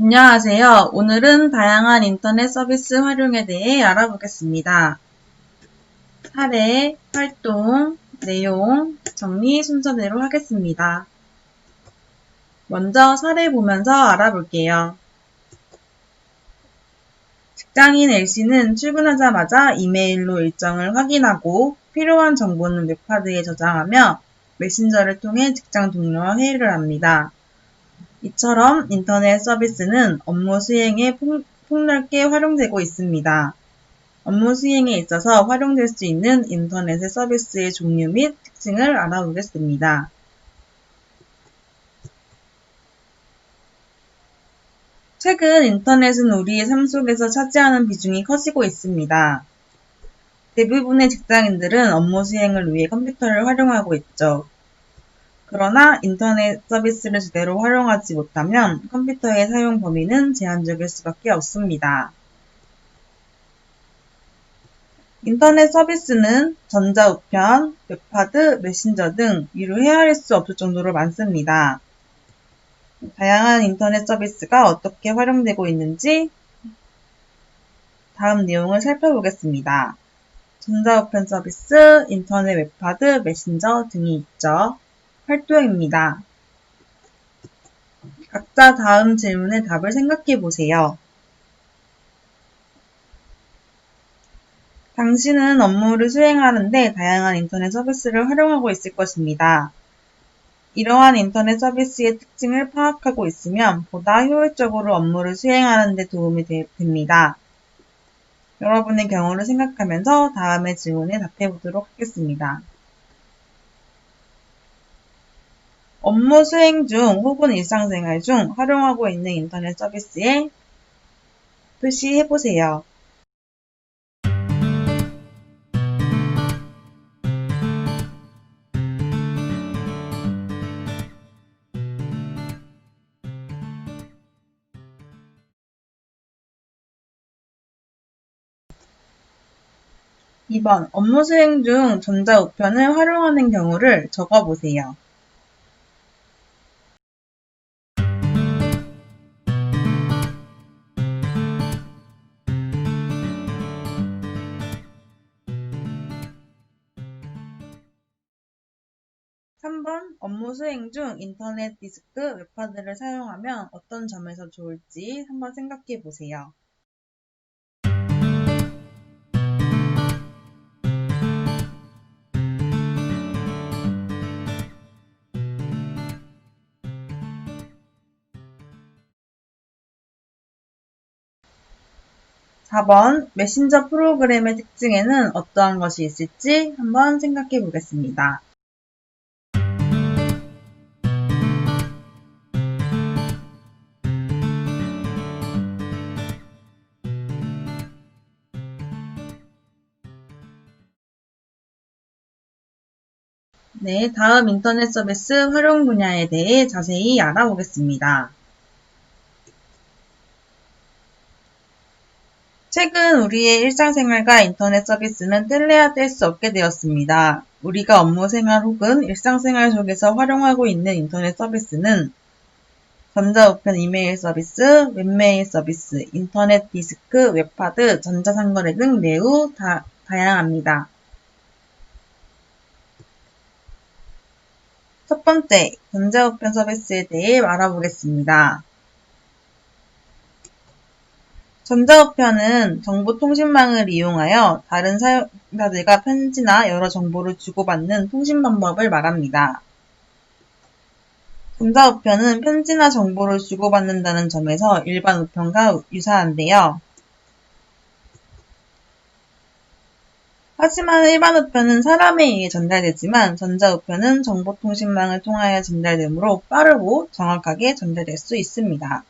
안녕하세요. 오늘은 다양한 인터넷 서비스 활용에 대해 알아보겠습니다. 사례, 활동, 내용, 정리 순서대로 하겠습니다. 먼저 사례 보면서 알아볼게요. 직장인 L씨는 출근하자마자 이메일로 일정을 확인하고 필요한 정보는 웹하드에 저장하며 메신저를 통해 직장 동료와 회의를 합니다. 이처럼 인터넷 서비스는 업무 수행에 폭넓게 활용되고 있습니다. 업무 수행에 있어서 활용될 수 있는 인터넷의 서비스의 종류 및 특징을 알아보겠습니다. 최근 인터넷은 우리의 삶 속에서 차지하는 비중이 커지고 있습니다. 대부분의 직장인들은 업무 수행을 위해 컴퓨터를 활용하고 있죠. 그러나 인터넷 서비스를 제대로 활용하지 못하면 컴퓨터의 사용 범위는 제한적일 수밖에 없습니다. 인터넷 서비스는 전자우편, 웹하드, 메신저 등 이루 헤아릴 수 없을 정도로 많습니다. 다양한 인터넷 서비스가 어떻게 활용되고 있는지 다음 내용을 살펴보겠습니다. 전자우편 서비스, 인터넷 웹하드, 메신저 등이 있죠. 활동입니다. 각자 다음 질문에 답을 생각해 보세요. 당신은 업무를 수행하는데 다양한 인터넷 서비스를 활용하고 있을 것입니다. 이러한 인터넷 서비스의 특징을 파악하고 있으면 보다 효율적으로 업무를 수행하는 데 도움이 됩니다. 여러분의 경우를 생각하면서 다음의 질문에 답해 보도록 하겠습니다. 업무 수행 중 혹은 일상생활 중 활용하고 있는 인터넷 서비스에 표시해 보세요. 2번 업무 수행 중 전자우편을 활용하는 경우를 적어보세요. 3번 업무 수행 중 인터넷 디스크, 웹하드를 사용하면 어떤 점에서 좋을지 한번 생각해 보세요. (4번) 메신저 프로그램의 특징에는 어떠한 것이 있을지 한번 생각해 보겠습니다. 네, 다음 인터넷 서비스 활용 분야에 대해 자세히 알아보겠습니다. 최근 우리의 일상생활과 인터넷 서비스는 뗄래야 뗄 수 없게 되었습니다. 우리가 업무생활 혹은 일상생활 속에서 활용하고 있는 인터넷 서비스는 전자우편 이메일 서비스, 웹메일 서비스, 인터넷 디스크, 웹하드, 전자상거래 등 매우 다양합니다. 첫 번째, 전자우편 서비스에 대해 알아보겠습니다. 전자우편은 정보통신망을 이용하여 다른 사용자들과 편지나 여러 정보를 주고받는 통신 방법을 말합니다. 전자우편은 편지나 정보를 주고받는다는 점에서 일반 우편과 유사한데요. 하지만 일반 우편은 사람에 의해 전달되지만 전자우편은 정보통신망을 통하여 전달되므로 빠르고 정확하게 전달될 수 있습니다.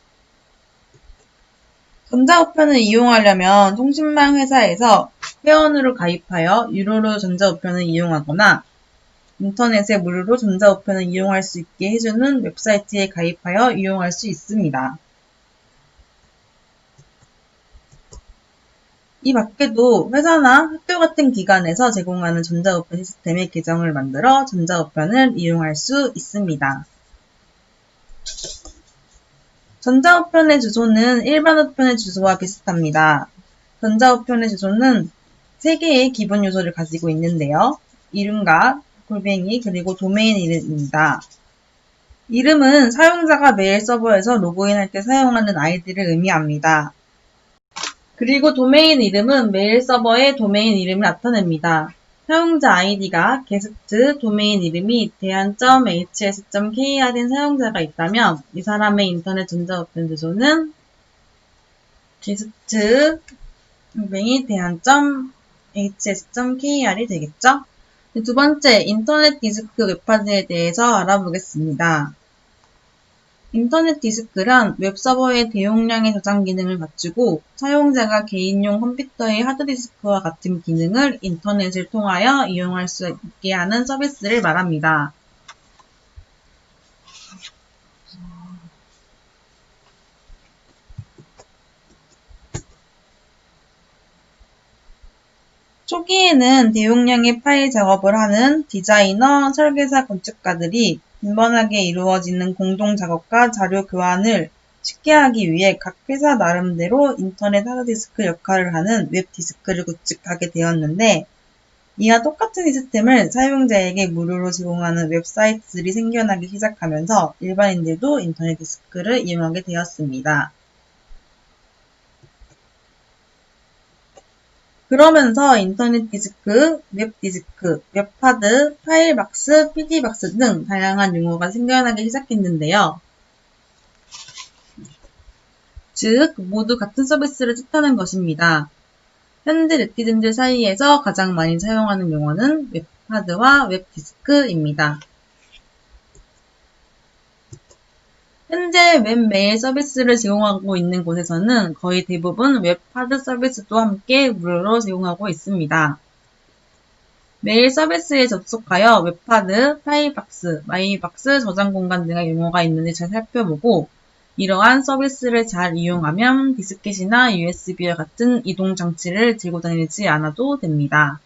전자우편을 이용하려면 통신망 회사에서 회원으로 가입하여 유료로 전자우편을 이용하거나 인터넷에 무료로 전자우편을 이용할 수 있게 해주는 웹사이트에 가입하여 이용할 수 있습니다. 이 밖에도 회사나 학교 같은 기관에서 제공하는 전자우편 시스템의 계정을 만들어 전자우편을 이용할 수 있습니다. 전자우편의 주소는 일반 우편의 주소와 비슷합니다. 전자우편의 주소는 3개의 기본 요소를 가지고 있는데요. 이름과 골뱅이 그리고 도메인 이름입니다. 이름은 사용자가 메일 서버에서 로그인할 때 사용하는 아이디를 의미합니다. 그리고 도메인 이름은 메일 서버의 도메인 이름을 나타냅니다. 사용자 아이디가 게스트 도메인 이름이 대한.hs.kr인 사용자가 있다면 이 사람의 인터넷 전자우편 주소는 게스트 대한.hs.kr이 되겠죠? 두 번째, 인터넷 디스크 웹하드에 대해서 알아보겠습니다. 인터넷 디스크란 웹서버의 대용량의 저장 기능을 갖추고 사용자가 개인용 컴퓨터의 하드디스크와 같은 기능을 인터넷을 통하여 이용할 수 있게 하는 서비스를 말합니다. 초기에는 대용량의 파일 작업을 하는 디자이너, 설계사, 건축가들이 빈번하게 이루어지는 공동 작업과 자료 교환을 쉽게 하기 위해 각 회사 나름대로 인터넷 하드디스크 역할을 하는 웹디스크를 구축하게 되었는데, 이와 똑같은 시스템을 사용자에게 무료로 제공하는 웹사이트들이 생겨나기 시작하면서 일반인들도 인터넷 디스크를 이용하게 되었습니다. 그러면서 인터넷 디스크, 웹디스크, 웹하드, 파일박스, PD박스 등 다양한 용어가 생겨나기 시작했는데요. 즉, 모두 같은 서비스를 뜻하는 것입니다. 현재 네티즌들 사이에서 가장 많이 사용하는 용어는 웹하드와 웹디스크입니다. 현재 웹메일 서비스를 제공하고 있는 곳에서는 거의 대부분 웹하드 서비스도 함께 무료로 제공하고 있습니다. 메일 서비스에 접속하여 웹하드, 파일박스, 마일박스, 저장 공간 등의 용어가 있는지 잘 살펴보고 이러한 서비스를 잘 이용하면 디스켓이나 USB와 같은 이동 장치를 들고 다니지 않아도 됩니다.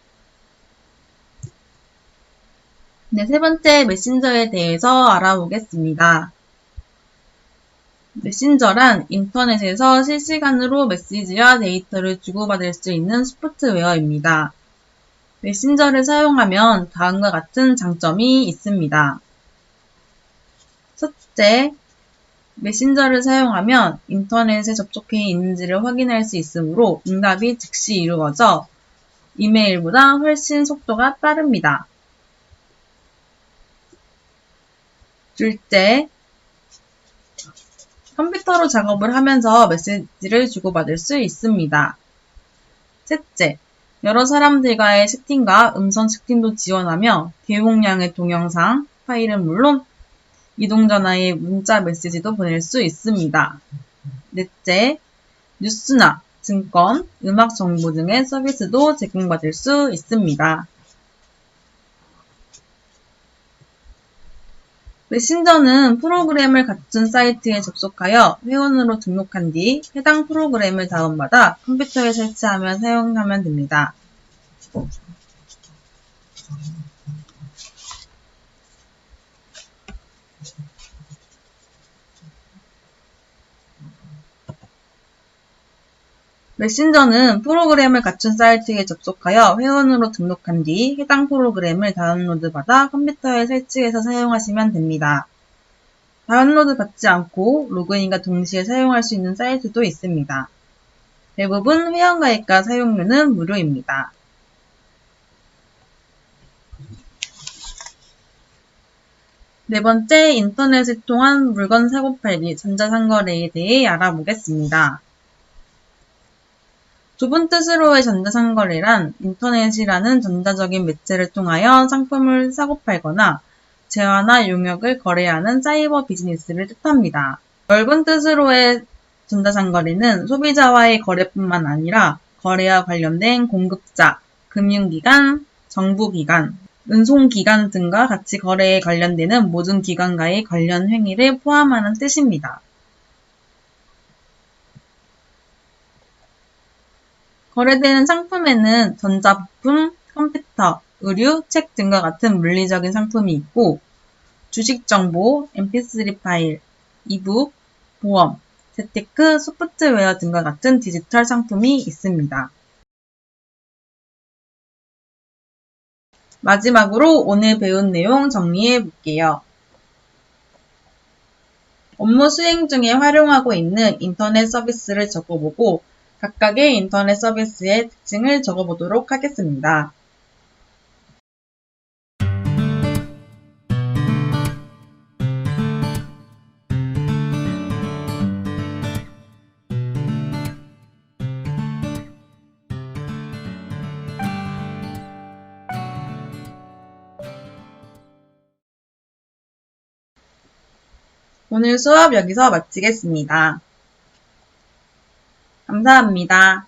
네, 세 번째 메신저에 대해서 알아보겠습니다. 메신저란 인터넷에서 실시간으로 메시지와 데이터를 주고받을 수 있는 소프트웨어입니다. 메신저를 사용하면 다음과 같은 장점이 있습니다. 첫째, 메신저를 사용하면 인터넷에 접속해 있는지를 확인할 수 있으므로 응답이 즉시 이루어져 이메일보다 훨씬 속도가 빠릅니다. 둘째, 컴퓨터로 작업을 하면서 메시지를 주고받을 수 있습니다. 셋째, 여러 사람들과의 채팅과 음성 채팅도 지원하며 대용량의 동영상, 파일은 물론 이동전화의 문자 메시지도 보낼 수 있습니다. 넷째, 뉴스나 증권, 음악 정보 등의 서비스도 제공받을 수 있습니다. 메신저는 프로그램을 갖춘 사이트에 접속하여 회원으로 등록한 뒤 해당 프로그램을 다운받아 컴퓨터에 설치하면 사용하면 됩니다. 메신저는 프로그램을 갖춘 사이트에 접속하여 회원으로 등록한 뒤 해당 프로그램을 다운로드받아 컴퓨터에 설치해서 사용하시면 됩니다. 다운로드 받지 않고 로그인과 동시에 사용할 수 있는 사이트도 있습니다. 대부분 회원가입과 사용료는 무료입니다. 네 번째, 인터넷을 통한 물건 사고팔기, 전자상거래에 대해 알아보겠습니다. 좁은 뜻으로의 전자상거래란 인터넷이라는 전자적인 매체를 통하여 상품을 사고팔거나 재화나 용역을 거래하는 사이버 비즈니스를 뜻합니다. 넓은 뜻으로의 전자상거래는 소비자와의 거래뿐만 아니라 거래와 관련된 공급자, 금융기관, 정부기관, 운송기관 등과 같이 거래에 관련되는 모든 기관과의 관련 행위를 포함하는 뜻입니다. 거래되는 상품에는 전자부품, 컴퓨터, 의류, 책 등과 같은 물리적인 상품이 있고 주식 정보, mp3 파일, 이북, 보험, 재테크, 소프트웨어 등과 같은 디지털 상품이 있습니다. 마지막으로 오늘 배운 내용 정리해 볼게요. 업무 수행 중에 활용하고 있는 인터넷 서비스를 적어보고 각각의 인터넷 서비스의 특징을 적어보도록 하겠습니다. 오늘 수업 여기서 마치겠습니다. 감사합니다.